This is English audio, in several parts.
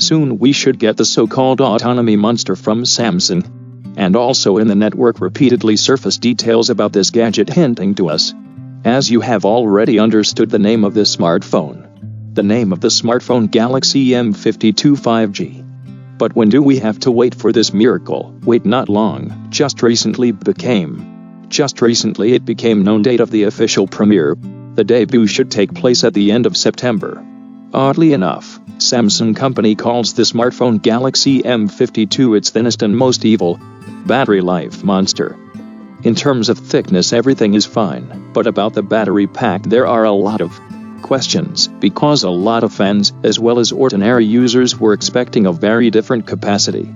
Soon we should get the so-called autonomy monster from Samsung. And also in the network repeatedly surface details about this gadget hinting to us. As you have already understood the name of this smartphone. The name of the smartphone Galaxy M52 5G. But when do we have to wait for this miracle? Wait, not long. Just recently it became known date of the official premiere. The debut should take place at the end of September. Oddly enough, Samsung company calls the smartphone Galaxy M52 its thinnest and most evil battery life monster. In terms of thickness everything is fine, but about the battery pack there are a lot of questions, because a lot of fans, as well as ordinary users, were expecting a very different capacity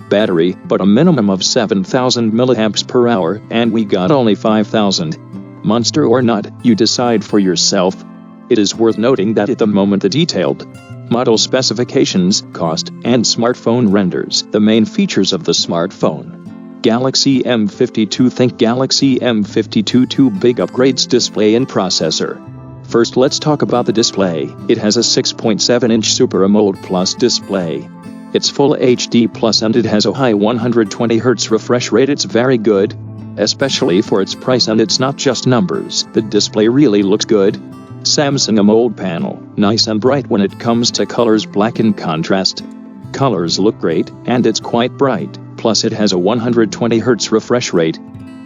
battery, but a minimum of 7,000 milliamps per hour, and we got only 5,000. Monster or not, you decide for yourself. It is worth noting that at the moment the detailed model specifications, cost, and smartphone renders the main features of the smartphone. Galaxy M52. Think Galaxy M52 2 big upgrades display and processor. First let's talk about the display. It has a 6.7-inch Super AMOLED Plus display. It's full HD Plus and it has a high 120Hz refresh rate. It's very good, especially for its price, and it's not just numbers. The display really looks good. Samsung AMOLED panel, nice and bright when it comes to colors, black in contrast. Colors look great, and it's quite bright. Plus it has a 120Hz refresh rate,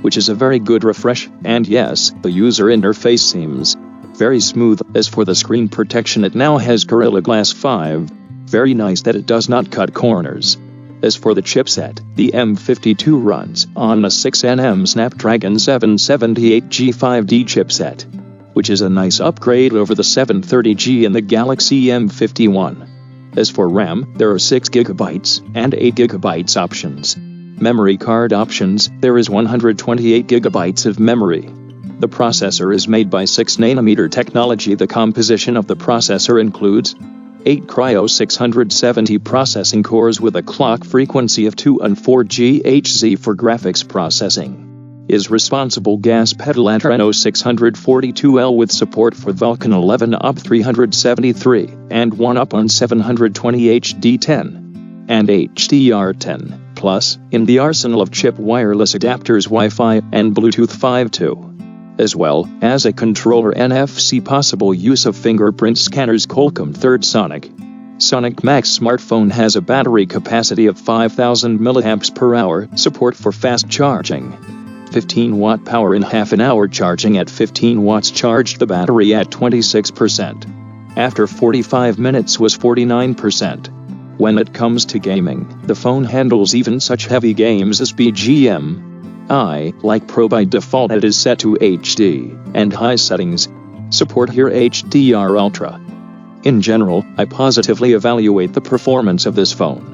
which is a very good refresh, and yes, the user interface seems very smooth. As for the screen protection, it now has Gorilla Glass 5. Very nice that it does not cut corners. As for the chipset, the M52 runs on a 6nm Snapdragon 778G 5D chipset, which is a nice upgrade over the 730G in the Galaxy M51. As for RAM, there are 6GB and 8GB options. Memory card options, there is 128GB of memory. The processor is made by 6nm technology. The composition of the processor includes 8 Cryo 670 processing cores with a clock frequency of 2 and 4 GHz for graphics processing. Is responsible gas pedal Adreno 642L with support for Vulkan 11 UP 373 and 1 UP on 720 HD10 and HDR10 Plus in the arsenal of chip wireless adapters, Wi-Fi and Bluetooth 5.2, as well as a controller NFC, possible use of fingerprint scanners. Qualcomm Third Sonic Max smartphone has a battery capacity of 5,000 milliamps per hour, support for fast charging. 15-watt power in half an hour. Charging at 15 watts charged the battery at 26%. After 45 minutes was 49%. When it comes to gaming, the phone handles even such heavy games as BGMI, like Pro. By default it is set to HD and high settings. Support here HDR Ultra. In general, I positively evaluate the performance of this phone.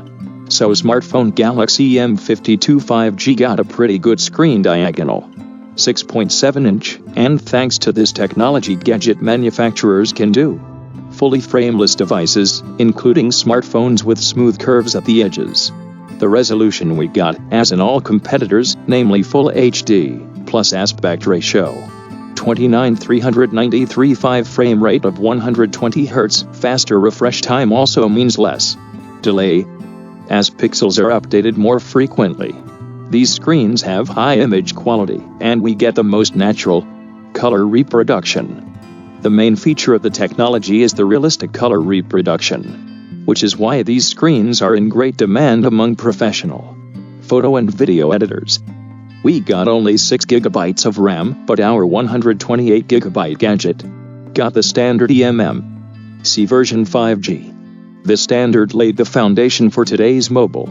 So smartphone Galaxy M52 5G got a pretty good screen diagonal, 6.7-inch, and thanks to this technology gadget manufacturers can do fully frameless devices, including smartphones with smooth curves at the edges. The resolution we got, as in all competitors, namely Full HD, plus aspect ratio 29:393 frame rate of 120 Hz. Faster refresh time also means less delay, as pixels are updated more frequently. These screens have high image quality, and we get the most natural color reproduction. The main feature of the technology is the realistic color reproduction, which is why these screens are in great demand among professional photo and video editors. We got only 6GB of RAM, but our 128GB gadget got the standard eMMC version 5G. This standard laid the foundation for today's mobile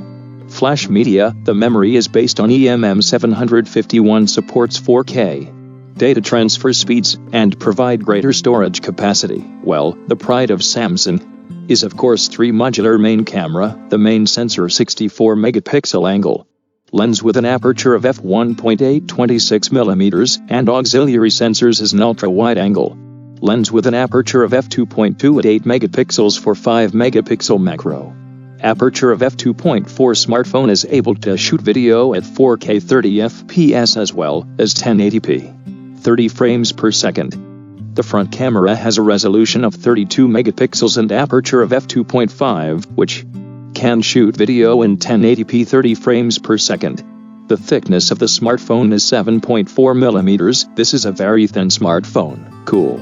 flash media. The memory is based on eMM751, supports 4K data transfer speeds, and provide greater storage capacity. Well, the pride of Samsung is of course 3 modular main camera, the main sensor 64 megapixel angle lens with an aperture of f1.8 26mm, and auxiliary sensors is an ultra-wide angle lens with an aperture of f2.2 at 8 megapixels for 5 megapixel macro aperture of f2.4. Smartphone is able to shoot video at 4K 30 fps as well as 1080p 30 frames per second. The front camera has a resolution of 32 megapixels and aperture of f2.5, which Can shoot video in 1080p 30 frames per second. The thickness of the smartphone is 7.4 millimeters. This is a very thin smartphone. Cool.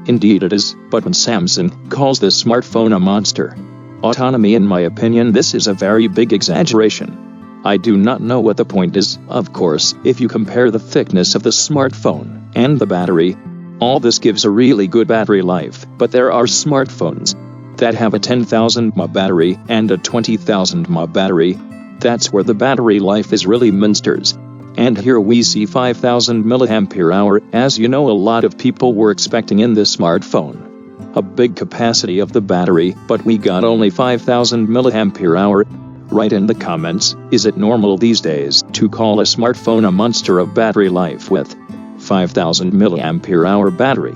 Indeed it is, but when Samsung calls this smartphone a monster autonomy, in my opinion, this is a very big exaggeration. I do not know what the point is. Of course, if you compare the thickness of the smartphone and the battery, all this gives a really good battery life, but there are smartphones that have a 10,000 mAh battery and a 20,000 mAh battery. That's where the battery life is really monsters. And here we see 5,000 mAh. As you know, a lot of people were expecting in this smartphone a big capacity of the battery, but we got only 5,000 mAh. Write in the comments, is it normal these days to call a smartphone a monster of battery life with 5,000 mAh battery?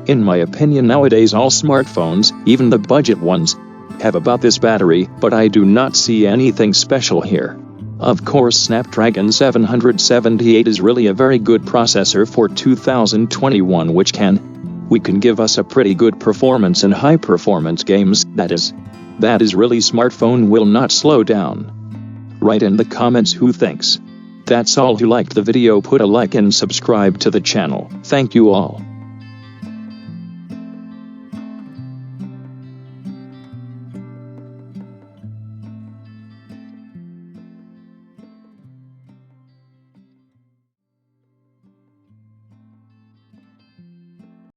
In my opinion, nowadays all smartphones, even the budget ones, have about this battery, but I do not see anything special here. Of course, Snapdragon 778 is really a very good processor for 2021, which can give us a pretty good performance in high performance games. That is really, smartphone will not slow down. Write in the comments who thinks. That's all. Who liked the video, put a like and subscribe to the channel. Thank you all.